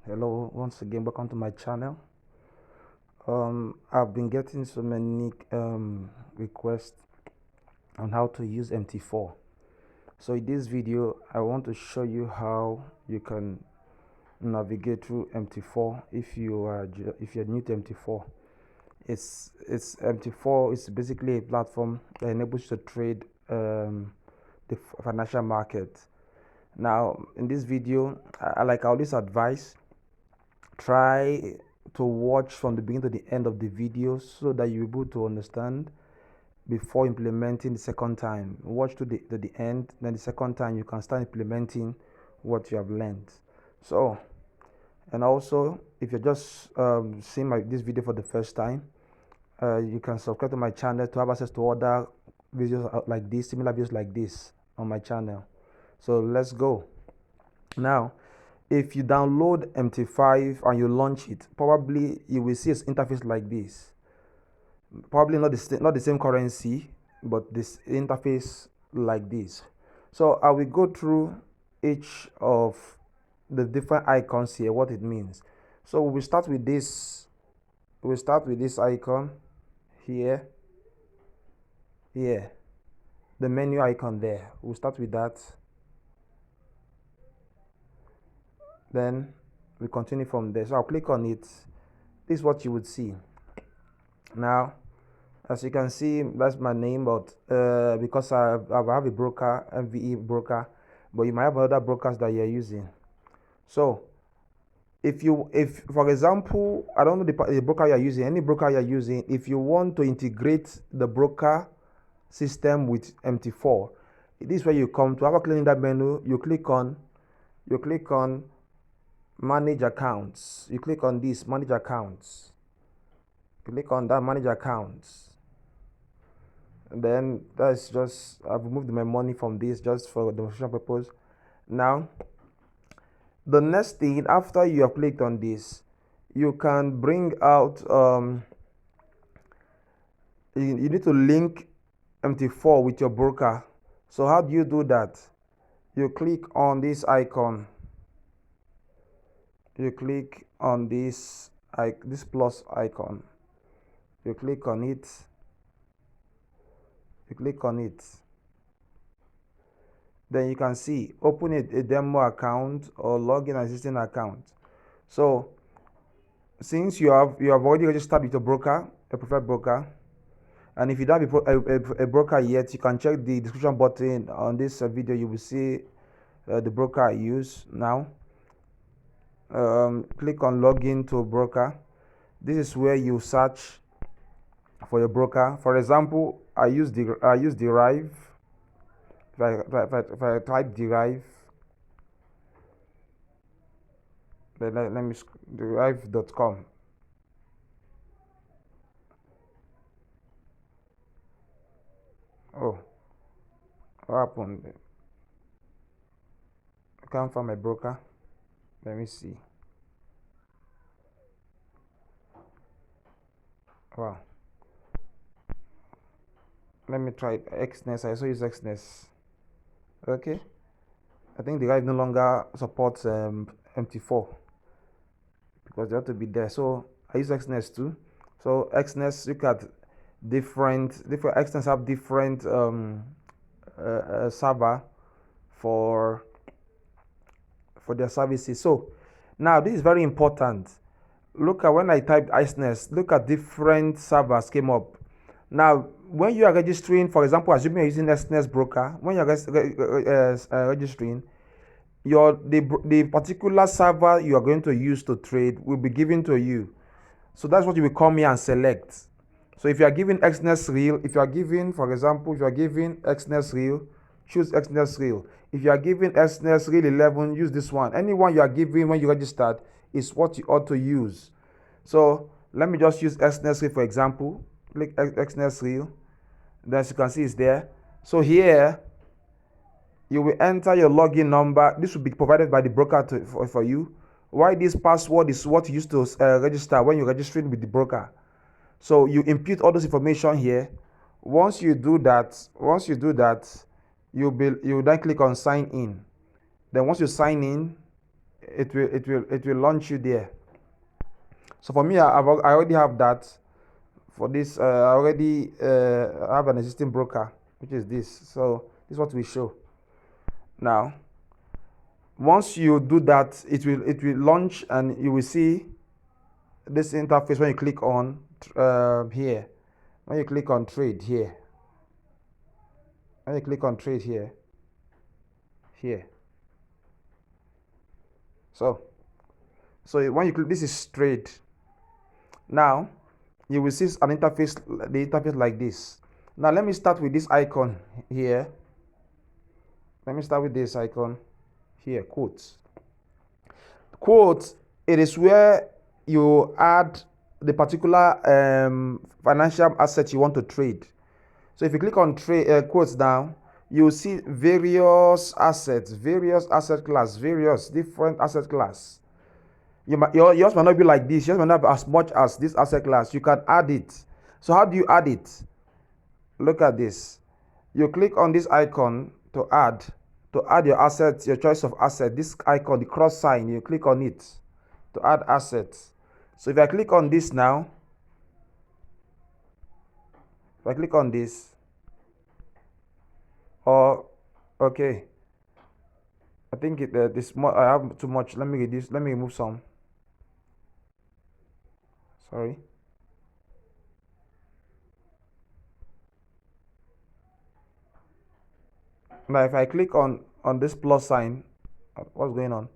Hello, once again, welcome to my channel. I've been getting so many requests on how to use MT4. So in this video, I want to show you how you can navigate through MT4 if you're new to MT4. It's MT4 is basically a platform that enables you to trade the financial market. Now, in this video, like I always advise, try to watch from the beginning to the end of the video so that you're able to understand before implementing the second time. Watch to the end, then the second time you can start implementing what you have learned. So, and also if you're just seeing this video for the first time, you can subscribe to my channel to have access to other videos like this, similar videos like this on my channel. So let's go. Now, if you download MT5 and you launch it, probably you will see its interface like this. Probably not the same currency, but this interface like this. So I will go through each of the different icons here, what it means. So we will start with this. We'll start with this icon here, the menu icon there. We'll start with that. Then we continue from there. So I'll click on it. This is what you would see. Now, as you can see, that's my name, but because I have a broker, MVE broker, but you might have other brokers that you're using. So if for example, I don't know the broker you're using, any broker you're using, if you want to integrate the broker system with MT4, this is where you come to. After clicking that menu, you click on manage accounts. You click on this manage accounts. Click on that manage accounts. And then that's just, I've removed my money from this just for demonstration purpose. Now, the next thing, after you have clicked on this, you can bring out, you need to link MT4 with your broker. So how do you do that? You click on this icon. You click on this plus icon. You click on it. You click on it. Then you can see open a demo account or log in an existing account. So since you have already registered with a broker, a preferred broker, and if you don't have a broker yet, you can check the description button on this video. You will see the broker I use now. Click on login to a broker. This is where you search for your broker. For example, I use Derive. If I type Derive, then let me derive.com. Oh, what happened? I can't find my broker. Let me see. Wow. Let me try Xness. I also use Xness. Okay. I think Derive no longer supports MT4 because they have to be there. So I use Xness too. So Xness, look at different Xness have different server for their services. So now this is very important. Look at when I typed Xness, look at different servers came up. Now when you are registering, for example, assuming you're using Xness broker, when you're registering, the particular server you are going to use to trade will be given to you. So that's what you will come here and select. So if you are giving Xness Real, if you are giving, for example, if you are giving Xness Real, choose Xness Real. If you are giving Xness Real 11, use this one. Anyone you are giving when you registered is what you ought to use. So let me just use Xness Real for example. Click Xness Real. Then as you can see it's there. So here you will enter your login number. This will be provided by the broker for you. Why this password is what you use to register when you're registering with the broker. So you input all this information here. Once you do that, you then click on sign in. Then once you sign in, it will launch you there. So for me, I already have that. For this, I already have an existing broker, which is this. So this is what we show. Now, once you do that, it will launch, and you will see this interface when you click on here. When you click on trade here, when you click on trade here, so when you click, this is trade. Now you will see an interface, the interface like this. Now let me start with this icon here. Let me start with this icon here, quotes. Quotes, it is where you add the particular financial asset you want to trade. So if you click on trade quotes down, you see various assets, various asset class, various different asset class. Yours might not be like this. Yours might not be as much as this asset class. You can add it. So how do you add it? Look at this. You click on this icon to add your assets, your choice of asset. This icon, the cross sign, you click on it to add assets. So if I click on this now, if I click on this, okay, I think this more, I have too much. Let me reduce. Let me remove some. Sorry. Now if I click on this plus sign, what's going on?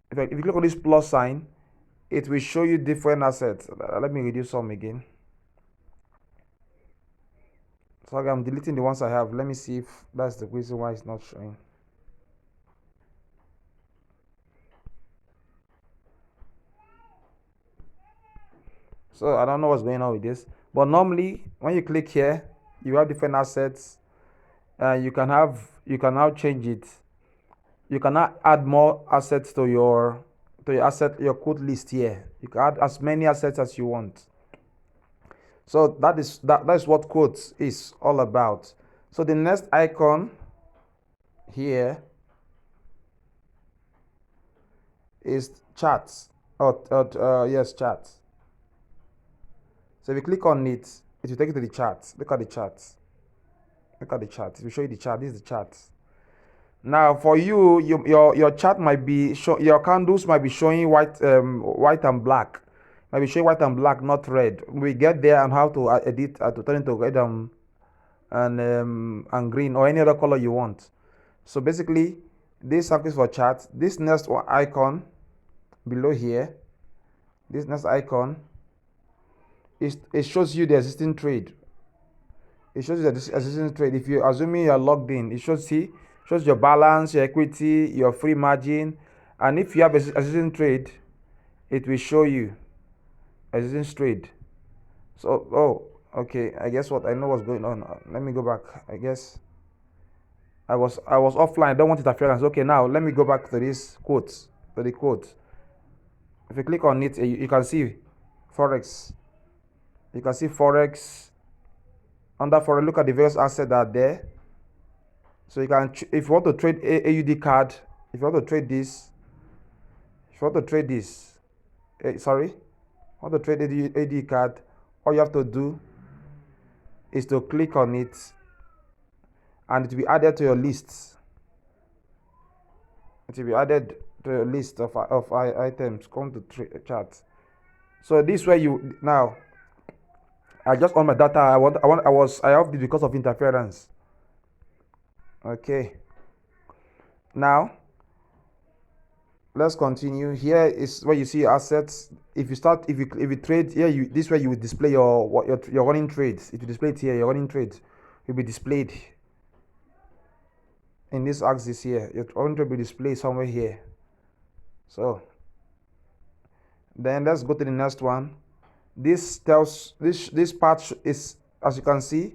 If you click on this plus sign, it will show you different assets. Let me reduce some again. Sorry, I'm deleting the ones I have. Let me see if that's the reason why it's not showing. So I don't know what's going on with this, but normally when you click here, you have different assets, and you can now change it. You can now add more assets to your your quote list here. You can add as many assets as you want. So that's what quotes is all about. So the next icon here is charts. Yes, charts. So if you click on it, it will take you to the charts. Look at the charts. Look at the chart. It will show you the chart. This is the chart. Now for you, your chart might be your candles might be showing white and black. Might be showing white and black, not red. We get there and how to edit to turn into red and green or any other color you want. So basically, this is for chart. This next one icon below here, this next icon it shows you the existing trade. It shows you the existing trade. If you assuming you are logged in, it shows your balance, your equity, your free margin, and if you have existing trade, it will show you existing trade. So okay, I guess what I know what's going on. Let me go back. I guess I was offline. I don't want interference. Okay, now let me go back to this quotes. To the quote. If you click on it, you can see forex. You can see forex. Under forex, look at the various assets that are there. So you can, if you want to trade AUD card, if you want to trade this, want to trade AUD card, all you have to do is to click on it, and it will be added to your list. It will be added to your list of items. Come to chart. So this way now. I just on my data. I have this because of interference. Okay. Now let's continue. Here is where you see assets. If you trade here, this way you will display your running trades. If you display it here, your running trades will be displayed in this axis here. Your running trade will be displayed somewhere here. So then let's go to the next one. This part is, as you can see,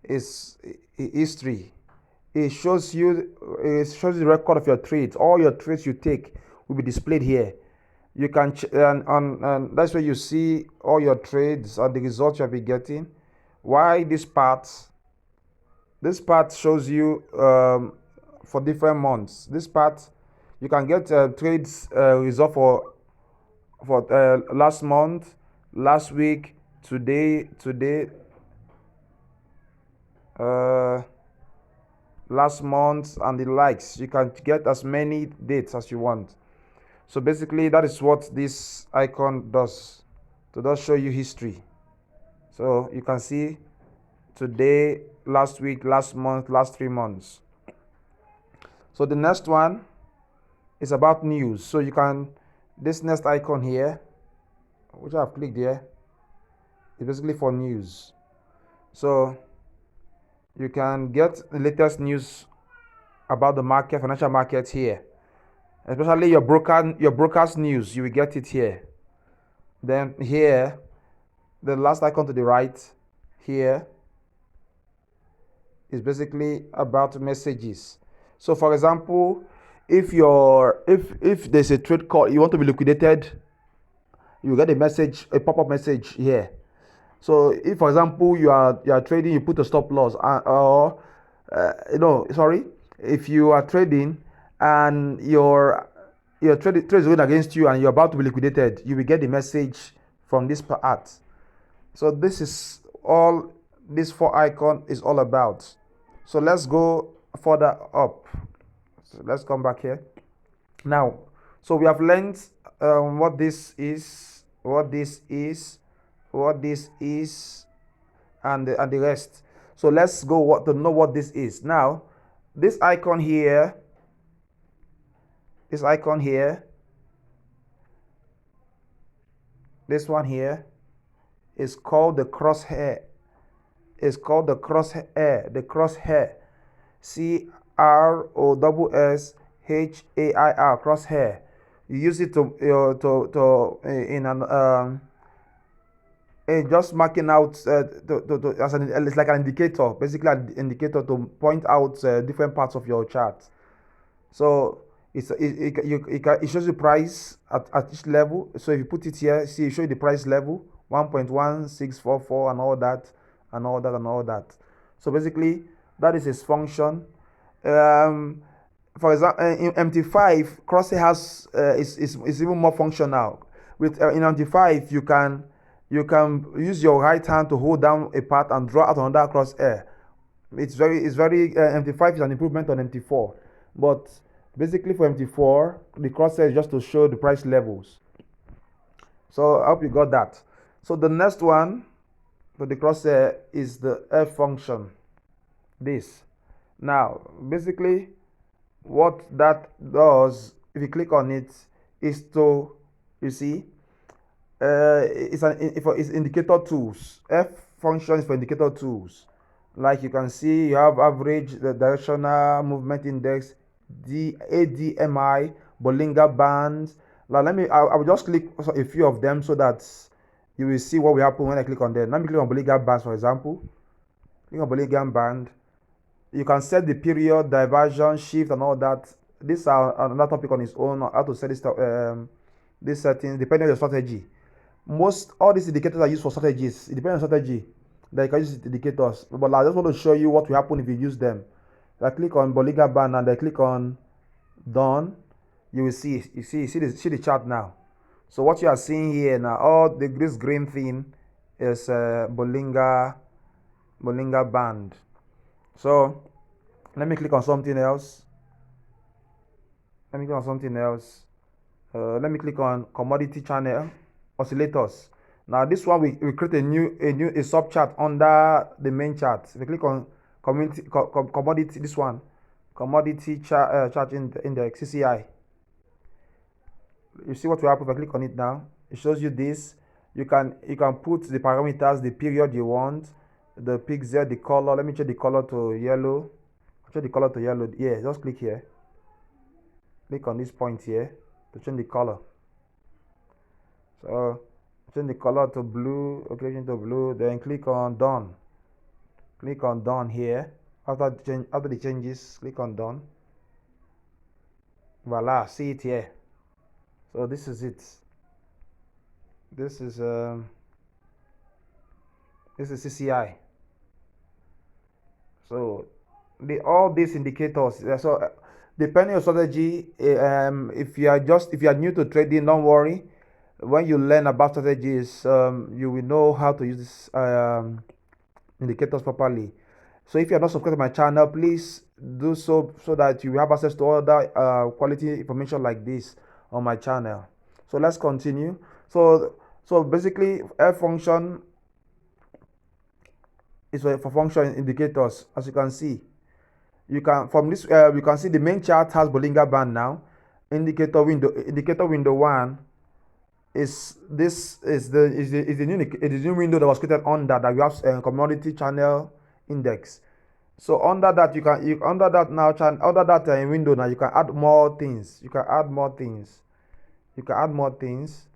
is history. It shows you the record of your trades. All your trades you take will be displayed here. You can and that's where you see all your trades and the results you'll be getting. Why this part shows you for different months. This part You can get trades result for last month, last week, today, uh, last month, and the likes. You can get as many dates as you want. So basically, that is what this icon does. To just show you history. So you can see today, last week, last month, last 3 months. So the next one is about news. So you can, this next icon here, which I've clicked here, is basically for news. So you can get the latest news about the market, financial markets here. Especially your broker's news, you will get it here. Then here, the last icon to the right here is basically about messages. So for example, if there's a trade call you want to be liquidated, you get a message, a pop-up message here. So if for example you are trading, you put a stop loss, or sorry, if you are trading and your trade is going against you and you're about to be liquidated, you will get the message from this part. So this is all this 4 icon is all about. So let's go further up. So let's come back here now. So we have learned what this is, what this is, what this is, and the rest. So let's go to know what this is. Now this icon here, this icon here, this one here is called the crosshair. It's called the crosshair. The crosshair, CROSSHAIR, crosshair. You use it to in an just marking out as it's like an indicator, basically an indicator to point out different parts of your chart. So it shows the price at each level. So if you put it here, see, it shows you the price level 1.1644 and all that and all that and all that. So basically that is its function. For example, in MT5, crosshair has is even more functional. With in MT5 you can use your right hand to hold down a part and draw out another crosshair. It's very MT5 is an improvement on MT4, but basically for MT4 the crosshair is just to show the price levels. So I hope you got that. So the next one for the crosshair is the F function. This. Now basically what that does, if you click on it, is to, you see, it's indicator tools. F function is for indicator tools. Like you can see, you have average, the directional movement index, the ADMI, Bollinger Bands. Now I will just click a few of them so that you will see what will happen when I click on them. Let me click on Bollinger Bands, for example. Click on Bollinger Band. You can set the period, diversion, shift, and all that. This are another topic on its own, how to set these settings depending on your strategy. Most all these indicators are used for strategies. It depends on strategy that you can use indicators. But I just want to show you what will happen if you use them. If I click on Bollinger Band and I click on Done, you will see the chart now. So what you are seeing here now, all this green thing is Bollinger Band. So let me click on something else. Let me Let me click on commodity channel oscillators. Now this one we create a sub chart under the main chart. If you click on commodity, this one, commodity chart index, CCI. You see what will happen if I click on it now. It shows you this. You can put the parameters, the period you want, the pixel, the color. Let me change the color to yellow. Change the color to yellow. Yeah, just click here. Click on this point here to change the color. So change the color to blue. Okay, change to blue. Then click on done. Click on done here. After the changes, click on done. Voila, see it here. So this is it. This is CCI. So all these indicators. So Depending on strategy, if you are new to trading, don't worry. When you learn about strategies, you will know how to use this indicators properly. So if you are not subscribed to my channel, please do so so that you have access to other quality information like this on my channel. So let's continue. So basically, F function is for function indicators. As you can see, you can from this you can see the main chart has Bollinger Band now. Indicator window one is this is the new window that was created under that we have commodity channel index. So under that under that now under that window now you can add more things. You can add more things. You can add more things.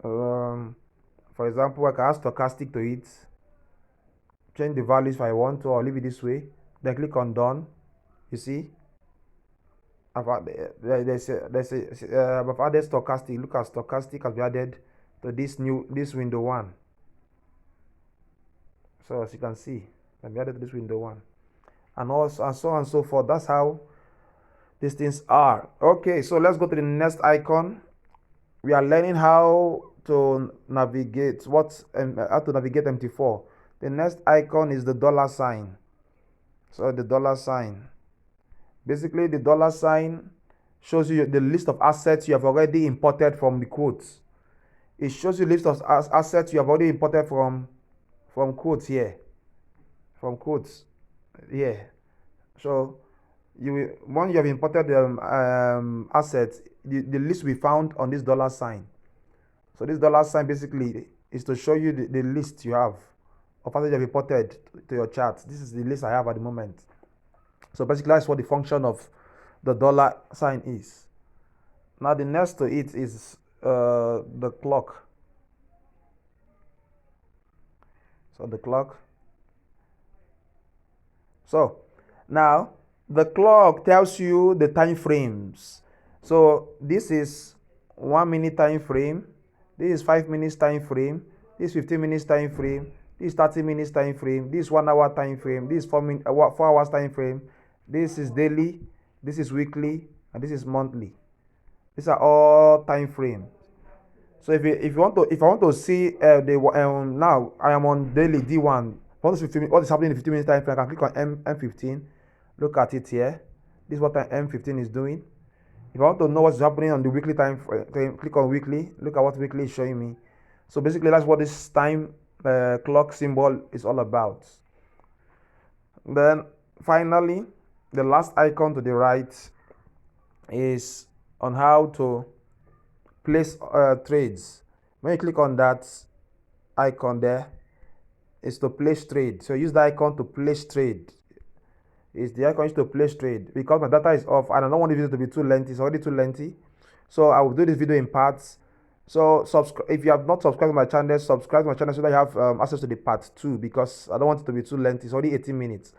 For example, I can add stochastic to it. Change the values if I want to, or leave it this way. Then click on done. You see, I've added stochastic. Look at stochastic has been added to this window one. So as you can see, I've added to this window one, and also and so on and so forth. That's how these things are. Okay, so let's go to the next icon. We are learning how to navigate how to navigate MT4. The next icon is the dollar sign. So the dollar sign. Basically, the dollar sign shows you the list of assets you have already imported from the quotes. It shows you list of assets you have already imported from quotes here. From quotes here. So once you have imported the assets, the list will be found on this dollar sign. So this dollar sign basically is to show you the list you have of assets you have imported to your chart. This is the list I have at the moment. So basically that's what the function of the dollar sign is. Now the next to it is the clock. So the clock. So now the clock tells you the time frames. So this is 1 minute time frame. This is 5 minutes time frame. This is 15 minutes time frame. This is 30 minutes time frame. This is 1 hour time frame. This is 4 hours time frame. This is daily. This is weekly, and this is monthly. These are all time frame. So if I want to see now I am on daily D1. What is happening in 15 minutes time frame? I can click on M15. Look at it here. This is what M15 is doing. If I want to know what's happening on the weekly time frame, click on weekly. Look at what weekly is showing me. So basically, that's what this time clock symbol is all about. Then finally, the last icon to the right is on how to place trades. When you click on that icon there, is to place trade. So use the icon to place trade. Is the icon used to place trade. Because my data is off and I don't want the video to be too lengthy. It's already too lengthy. So I will do this video in parts. So if you have not subscribed to my channel, subscribe to my channel so that you have access to the part 2, because I don't want it to be too lengthy. It's already 18 minutes.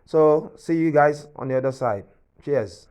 So see you guys on the other side. Cheers.